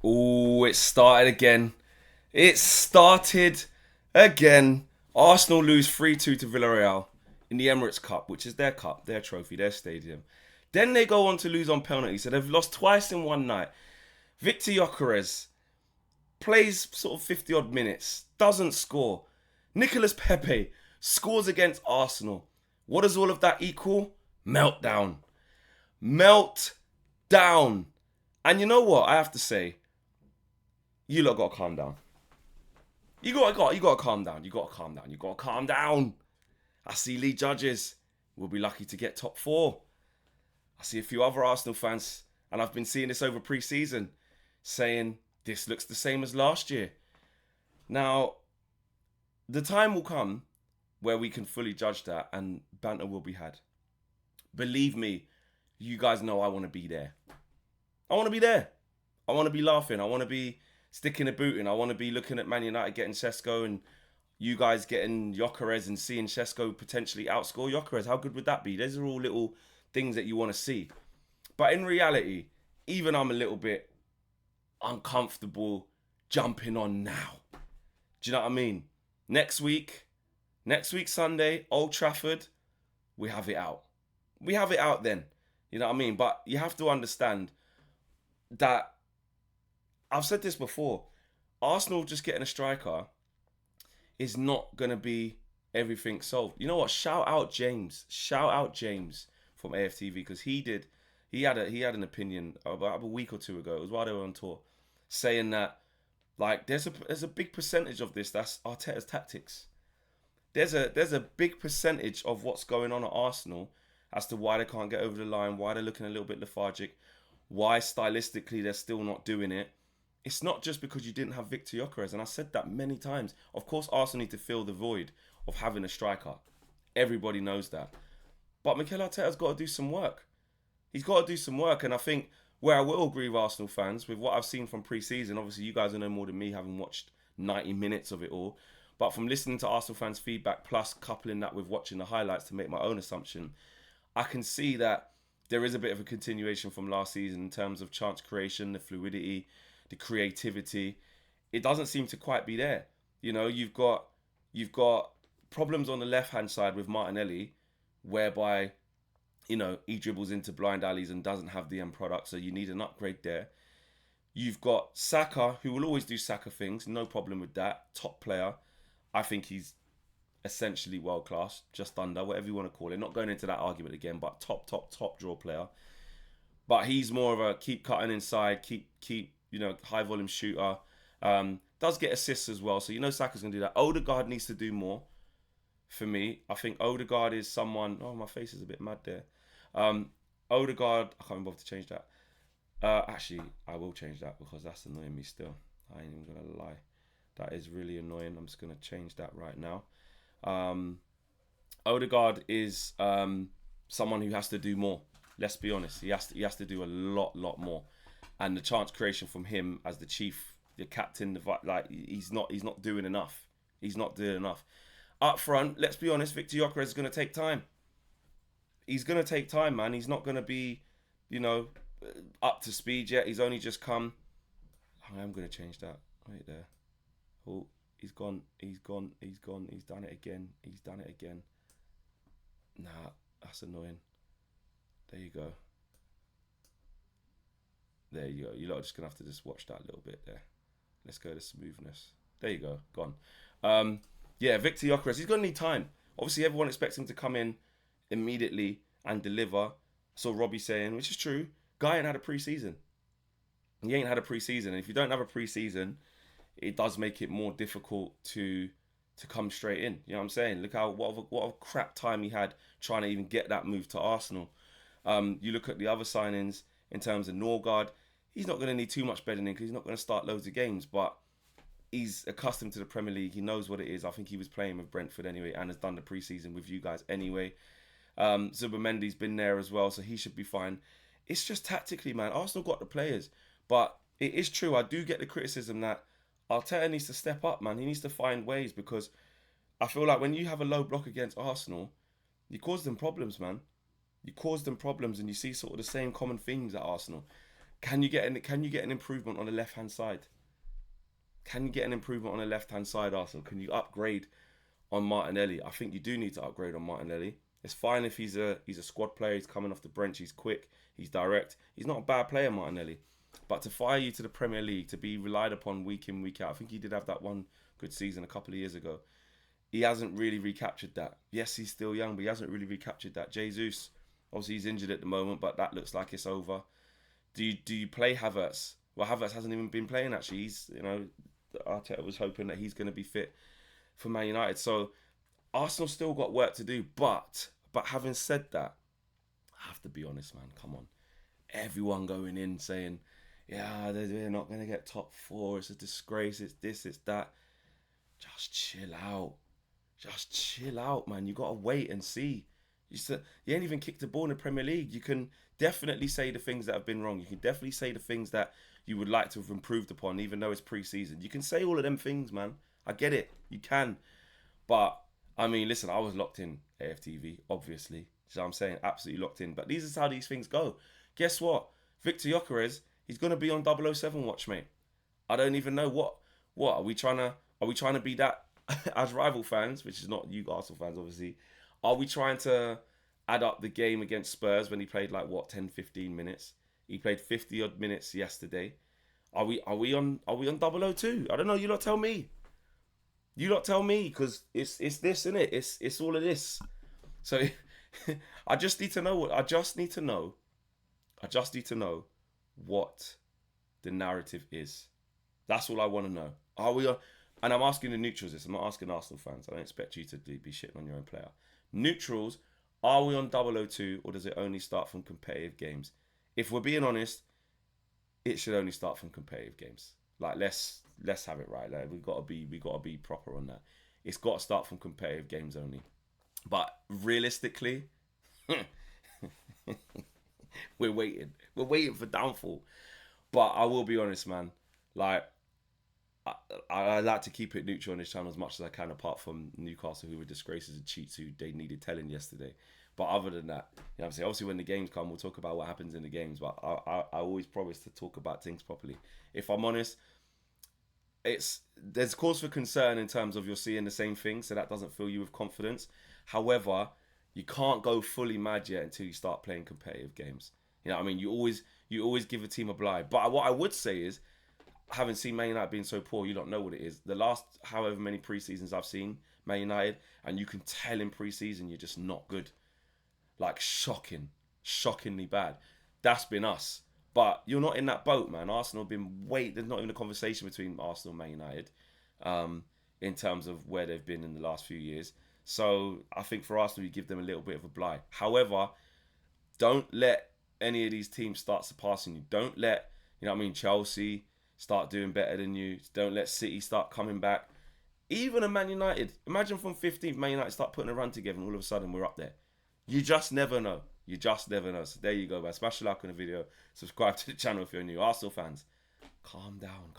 Oh, it started again. It started again. Arsenal lose 3-2 to Villarreal in the Emirates Cup, which is their cup, their trophy, their stadium. Then they go on to lose on penalties. So they've lost twice in one night. Victor Gyökeres plays sort of 50 odd minutes, doesn't score. Nicolas Pepe scores against Arsenal. What does all of that equal? Meltdown. Meltdown. And you know what? I have to say, you lot gotta calm down. You gotta calm down. You gotta calm down. You gotta calm down. I see Lee Judges. We'll be lucky to get top four. I see a few other Arsenal fans, and I've been seeing this over pre-season, saying this looks the same as last year. Now, the time will come where we can fully judge that and banter will be had. Believe me, you guys know I want to be there. I want to be there. I want to be laughing. I want to be sticking a boot in. I want to be looking at Man United getting Sesko and you guys getting Gyökeres and seeing Sesko potentially outscore Gyökeres. How good would that be? Those are all little things that you want to see. But in reality, even I'm a little bit uncomfortable jumping on now. Do you know what I mean? Next week Sunday, Old Trafford, we have it out. We have it out then. You know what I mean? But you have to understand that I've said this before. Arsenal just getting a striker is not going to be everything solved. You know what? Shout out James. Shout out James from AFTV because he had an opinion about a week or two ago. It was while they were on tour, saying that like there's a big percentage of this that's Arteta's tactics. There's a big percentage of what's going on at Arsenal as to why they can't get over the line, why they're looking a little bit lethargic, why stylistically they're still not doing it. It's not just because you didn't have Victor Gyökeres, and I said that many times. Of course, Arsenal need to fill the void of having a striker. Everybody knows that. But Mikel Arteta's got to do some work. He's got to do some work, and I think where I will agree with Arsenal fans, with what I've seen from pre-season, obviously you guys will know more than me, having watched 90 minutes of it all, but from listening to Arsenal fans' feedback, plus coupling that with watching the highlights to make my own assumption, I can see that there is a bit of a continuation from last season in terms of chance creation, the fluidity, the creativity. It doesn't seem to quite be there. You know, you've got problems on the left hand side with Martinelli, whereby you know he dribbles into blind alleys and doesn't have the end product. So you need an upgrade there. You've got Saka, who will always do Saka things, no problem with that. Top player. I think he's essentially world class, just under, whatever you want to call it. Not going into that argument again, but top draw player. But he's more of a keep cutting inside, keep high volume shooter. Does get assists as well, so you know Saka's gonna do that. Odegaard needs to do more for me. I think Odegaard is someone. Oh, my face is a bit mad there. Odegaard, I can't bother to change that. Actually, I will change that because that's annoying me still. I ain't even gonna lie. That is really annoying. I'm just gonna change that right now. Odegaard is someone who has to do more. Let's be honest. He has to do a lot more. And the chance creation from him as the chief, the captain, he's not doing enough. He's not doing enough. Up front, let's be honest. Victor Gyökeres is gonna take time. He's gonna take time, man. He's not gonna be, up to speed yet. He's only just come. I am gonna change that right there. Oh, he's gone. He's done it again. Nah, that's annoying. There you go. You lot are just gonna have to just watch that a little bit there. Let's go to smoothness. There you go. Gone. Yeah, Victor Gyökeres. He's gonna need time. Obviously, everyone expects him to come in immediately and deliver. So Robbie saying, which is true, guy ain't had a pre-season. He ain't had a pre-season, and if you don't have a pre-season, it does make it more difficult to come straight in. You know what I'm saying? Look what a crap time he had trying to even get that move to Arsenal. You look at the other signings in terms of Norgard. He's not going to need too much bedding in because he's not going to start loads of games, but he's accustomed to the Premier League. He knows what it is. I think he was playing with Brentford anyway and has done the pre-season with you guys anyway. Zubimendi's been there as well, so he should be fine. It's just tactically, man. Arsenal got the players, but it is true. I do get the criticism that Arteta needs to step up, man. He needs to find ways because I feel like when you have a low block against Arsenal, you cause them problems, man. You cause them problems and you see sort of the same common themes at Arsenal. Can you get an improvement on the left hand side? Can you get an improvement on the left hand side, Arsenal? Can you upgrade on Martinelli? I think you do need to upgrade on Martinelli. It's fine if he's a squad player. He's coming off the bench. He's quick. He's direct. He's not a bad player, Martinelli. But to fire you to the Premier League, to be relied upon week in, week out, I think he did have that one good season a couple of years ago. He hasn't really recaptured that. Yes, he's still young, but he hasn't really recaptured that. Jesus, obviously he's injured at the moment, but that looks like it's over. Do you play Havertz? Well, Havertz hasn't even been playing actually. Arteta was hoping that he's going to be fit for Man United. So Arsenal still got work to do. But having said that, I have to be honest, man. Come on, everyone going in saying, yeah, they're not going to get top four. It's a disgrace. It's this. It's that. Just chill out. Just chill out, man. You got to wait and see. You ain't even kicked a ball in the Premier League. You can definitely say the things that have been wrong. You can definitely say the things that you would like to have improved upon, even though it's pre-season. You can say all of them things, man. I get it. You can. But, I mean, listen, I was locked in AFTV, obviously. So I'm saying absolutely locked in. But these are how these things go. Guess what? Victor Gyökeres, he's going to be on 007 watch, mate. I don't even know what are we trying to be that as rival fans, which is not you Arsenal fans, obviously. Are we trying to add up the game against Spurs when he played 10, 15 minutes? He played 50 odd minutes yesterday. Are we on 002? I don't know. You lot tell me. You lot tell me, because it's this, innit? It's all of this. So I just need to know what the narrative is. That's all I want to know. Are we on? And I'm asking the neutrals this. I'm not asking Arsenal fans. I don't expect you to be shitting on your own player. Neutrals, are we on 002, or does it only start from competitive games? If we're being honest, it should only start from competitive games. Let's have it right. We gotta be proper on that. It's got to start from competitive games only. But realistically, we're waiting. We're waiting for downfall. But I will be honest, man. I like to keep it neutral on this channel as much as I can, apart from Newcastle, who were disgraces and cheats, who they needed telling yesterday. But other than that, I'm saying, obviously when the games come, we'll talk about what happens in the games. But I always promise to talk about things properly. If I'm honest, there's cause for concern in terms of you're seeing the same thing, so that doesn't fill you with confidence. However, you can't go fully mad yet until you start playing competitive games. You know what I mean? You always give a team a blind. But what I would say is, having seen Man United being so poor, you don't know what it is. The last however many pre-seasons I've seen Man United, and you can tell in pre-season you're just not good. Shockingly bad. That's been us. But you're not in that boat, man. Arsenal have been there's not even a conversation between Arsenal and Man United in terms of where they've been in the last few years. So I think for Arsenal, you give them a little bit of a blight. However, don't let any of these teams start surpassing you. Don't let, Chelsea start doing better than you. Don't let City start coming back. Even a Man United. Imagine from 15th, Man United start putting a run together and all of a sudden we're up there. You just never know. So there you go, man. Smash the like on the video. Subscribe to the channel if you're new. Arsenal fans, calm down.